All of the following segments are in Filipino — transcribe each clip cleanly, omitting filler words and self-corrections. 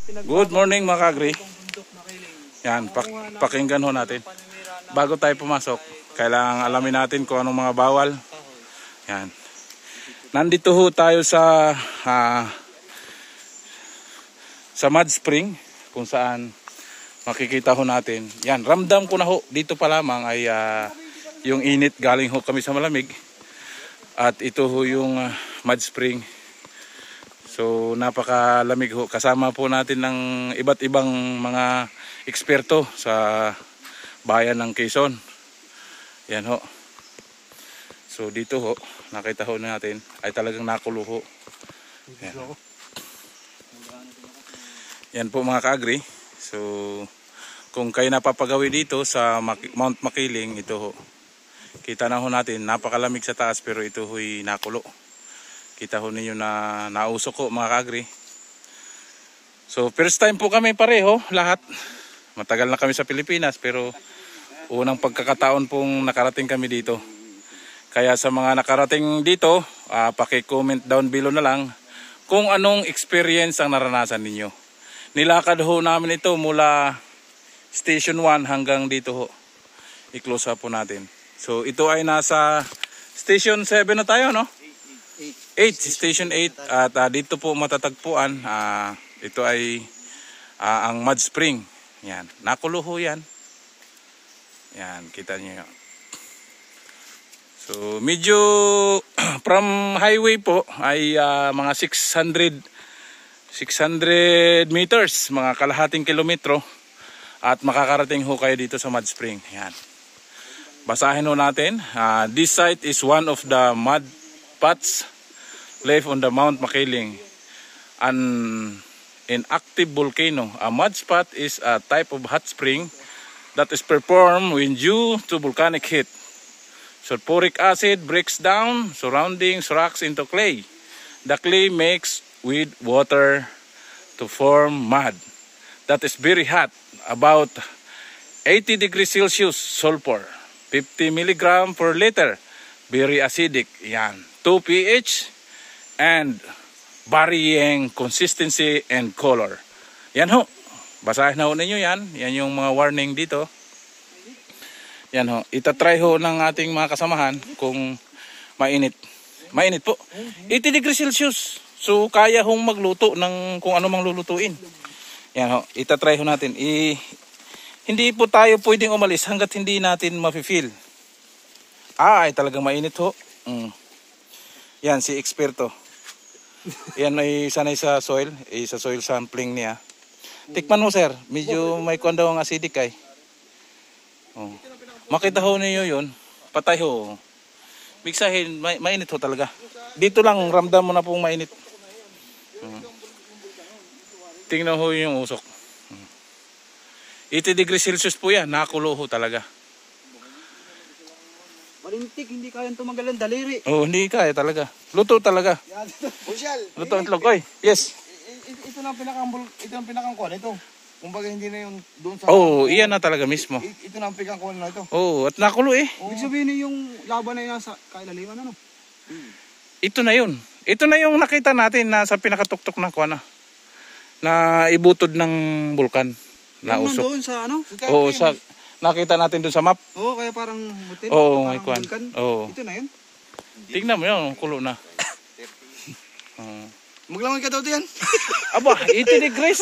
Good morning mga kagri. Yan, pakinggan ho natin. Bago tayo pumasok, kailangan alamin natin kung anong mga bawal. Yan. Nandito ho tayo sa Mud Spring, kung saan makikita ho natin. Yan, ramdam ko na ho, dito pa lamang ay yung init, galing ho kami sa malamig. At ito ho yung Mud Spring. So napakalamig ho. Kasama po natin ng iba't ibang mga eksperto sa bayan ng Quezon. Yan ho. So dito ho, nakita ho natin ay talagang nakulo ho. Yan. Yan po mga kaagri. So kung kayo napapagawi dito sa Mount Makiling, ito ho. Kita na ho natin, napakalamig sa taas pero ito ho'y nakulo. Kita ho ninyo na nausok ko mga kaagri. So first time po kami pareho lahat. Matagal na kami sa Pilipinas pero unang pagkakataon pong nakarating kami dito. Kaya sa mga nakarating dito, paki-comment down below na lang kung anong experience ang naranasan ninyo. Nilakad ho namin ito mula Station 1 hanggang dito ho. I-close up po natin. So ito ay nasa Station 7 na tayo, no? 8, Station 8. At dito po matatagpuan, ito ay ang Mud Spring. Yan, nakulo ho yan. Yan, kita niyo. So medyo from highway po ay mga 600 meters, mga kalahating kilometro. At makakarating ho kayo dito sa Mud Spring. Yan. Basahin ho natin. This site is one of the mud pots left on the Mount Makiling, an inactive volcano. A mud spot is a type of hot spring that is performed when due to volcanic heat. Sulfuric acid breaks down surrounding rocks into clay. The clay mixes with water to form mud that is very hot, about 80 degrees Celsius. Sulfur 50 mg per liter, very acidic. Yan, 2 pH and varying consistency and color. Yan ho, basahin na ho ninyo yan. Yan yung mga warning dito. Yan ho, itatry ho ng ating mga kasamahan kung mainit. Mainit po, 80 degrees Celsius. So kaya hong magluto ng kung ano mang lulutuin. Yan ho, itatry ho natin. Hindi po tayo pwedeng umalis hanggat hindi natin mafe-feel. Ay talagang mainit ho. Yan si eksperto. Yan ay sanay sa soil, sa soil sampling niya. Tikman mo sir, medyo may kuwan daw ang acidic ay. Makita ho niyo yun, patay ho. Bigsahin, mainit ho talaga. Dito lang ramdam mo na pong mainit. Tingnan ho yung usok. 80 degrees Celsius po yan, nakulo ho talaga. Malintik, hindi kayang tumagal ang daliri. Oh, hindi kaya talaga. Luto talaga. Luto ang tlokoy. Yes. Ito na ang pinakangkuan ito. Kumbaga hindi na yung doon sa... Oh, iyan na talaga mismo. Ito na ang pinakangkuan na ito. Oh, at nakulo eh. Ibig sabihin yung laban na yun sa kailaliman ano? Ito na yun. Ito na yung nakita natin na sa pinakatuktok na kuwan na ibutod ng bulkan. Na usok. Doon sa ano? Oo, sa nakita natin doon sa map. Oo, kaya parang hotel. Oo, may kuwan. Oo. Ito na yun. Tingnan mo yun, kulo na. Maglangoy ka daw diyan. Aba, 80 degrees.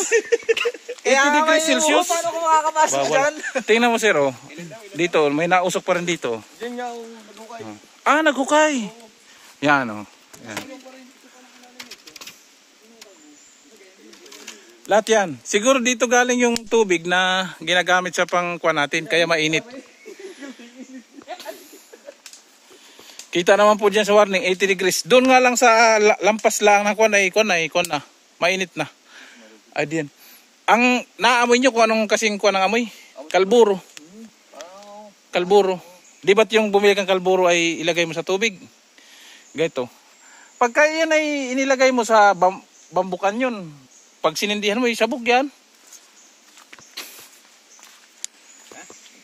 80 degrees Celsius. Paano ko makakapasok dyan? Tingnan mo sir, oh. Dito, may nausok pa rin dito. Diyan nga naghukay. Naghukay. Yan, oh. Yan. Lahat yan. Siguro dito galing yung tubig na ginagamit sa pangkuan natin, kaya mainit. Kita naman po dyan sa warning, 80 degrees. Doon nga lang sa lampas lang ng kuan na. Mainit na. Ay diyan. Ang naamoy nyo kung anong kasing kuan ng amoy? Kalburo. Kalburo. Di ba't yung bumili kang kalburo ay ilagay mo sa tubig? Ganito. Pagka yan ay inilagay mo sa bambukan yun, pag sinindihan mo, isabog yan.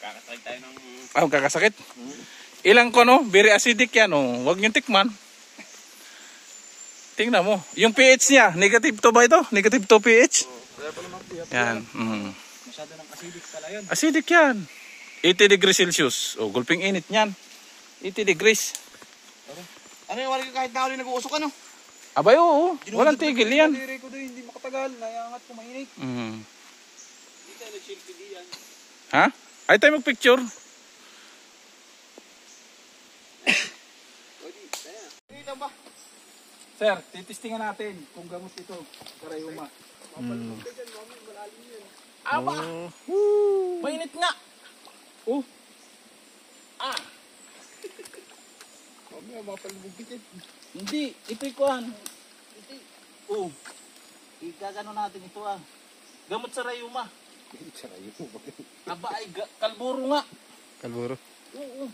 Kakasakit tayo ng... Kakasakit? Ilang ko no, very acidic yan oh. Huwag niyong tikman. Tingnan mo. Yung pH niya, negative 2 ba ito? Negative 2 pH? Yan. Masyado ng acidic pala yun. Acidic yan. 80 degrees Celsius. O, gulping init niyan. 80 degrees. Ano yung wala kahit na ulit nag-uusok ano? Abay, oo. Walang tigil yan. Hindi ko doon, hindi makatagal. Nayangat ko mainit. Hindi tayo nag-selfie diyan. Ha? Ay tayo magpicture. Dito ba? Sir, titistingan natin kung gamot ito. Karayuma. Aba! Mainit nga! Oh! Ah! Mamaya mapalubog kita. Hindi, ito'y kuhan. Ito. Oh. Igagano natin ito ah. Gamot sa rayuma. Aba ay kalburo nga. Kalburo. Oo.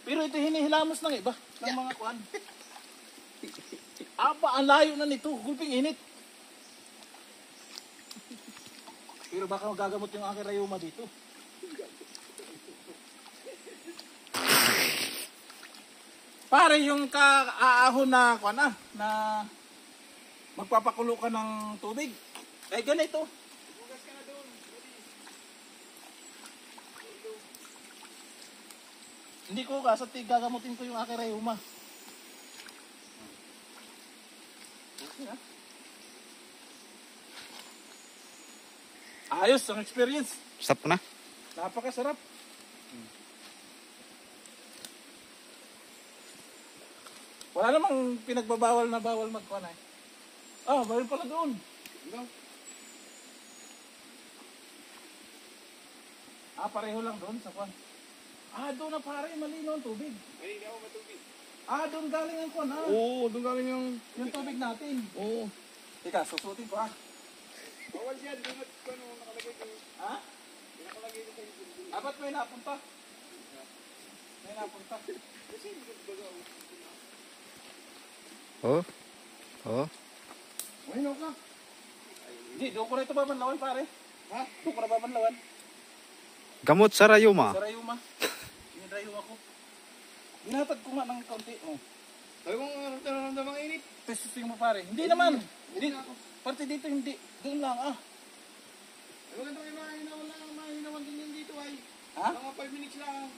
Pero ito hinihilamos ng iba. Ng mga kuhan. Aba, ang layo na nito. Gulping init. Pero baka magagamot yung aking rayuma dito. Pare, yung kaahon na kuhan na magpapakulo ka ng tubig. Ay ganito. Hindi ko kasi gagamutin ko yung aking rayuma. Ayos ang experience. Stop na. Napakasarap. Wala namang pinagbabawal na bawal magkuhan eh. Ah, bawal pala doon. Ah, pareho lang doon sa kuhan. Ah, doon na pare, malino ang tubig. Ay, hindi ako matubig. Ah, doon galing ang kuhan ah. Oo, doon galing Yung tubig natin. Oo. Teka, susutin ko ah. Bawal siya, doon at ano nakalagay ko. Ha? Nakalagay ko sa YouTube. Ah, ba't may napunta? May napunta. Kasi hindi ko baga. Oh. Oh. Mahino ka. Hindi, doon ko na ito babanlawan pare. Ha? Doon ko na babanlawan. Gamot sa rayuma. Sa rayuma. Yung rayuma ko. Binatag ko nga ng kaunti. Oh. Sabi kong nararamdamang init. Testing mo pare. Hindi naman. Hindi. Parte dito hindi. Doon lang ah. Ay, maganda kayo mga hinawan din yan dito ay. Ha? Mga 5 minutes lang.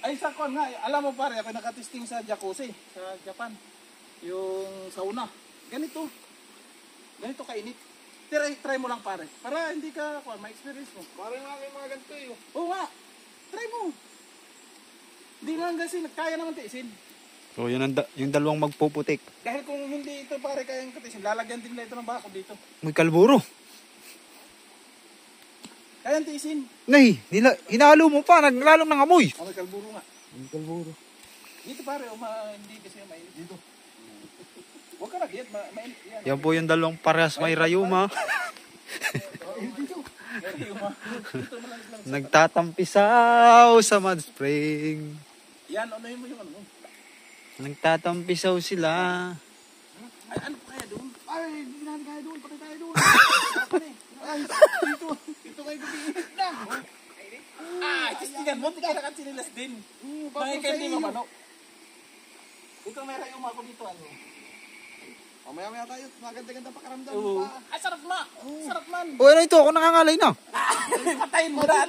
Ay sa kon nga. Alam mo pare, ako nakatesting sa jacuzzi. Sa Japan. Yung sauna. Ganito. Ganito kainit. Try mo lang pare. Para hindi ka ma-experience mo. Parang mga ganito eh. Oo nga. Try mo. Hindi naman kasi kaya naman tiisin. So yun yung dalawang magpuputik. Dahil kung hindi ito pare kayang katisin, lalagyan din nila ito ng bako dito. May kalburo. Kayang tiisin. Nay, hinalo mo pa, naglalong ng amoy. Oh, may kalburo nga. May kalburo. Dito pare, hindi kasi mainit dito. Huwag ka nagyat, mainit yan. Yan po yung dalawang parehas may rayuma. Dito mo lang. Nagtatampisaw sa mud spring. Yan, unahin mo yung ano mo. Nagtatampisaw sila. Ay, ano pa kaya doon? Ay, hindi natin kaya doon. Patay tayo doon. Ay, dito. Dito kayo gumiinit na. Ah, testingan mo, hindi ka nakasinilas din. Bakit kayo hindi mamano? Dito may rayuma ako dito, ano? Mamaya tayo. Maganda-ganda pakaramdam Oo. pa. Ay, sarap ma. Sarap man. O ano ito, ako nangangalay na. Patayin mo na.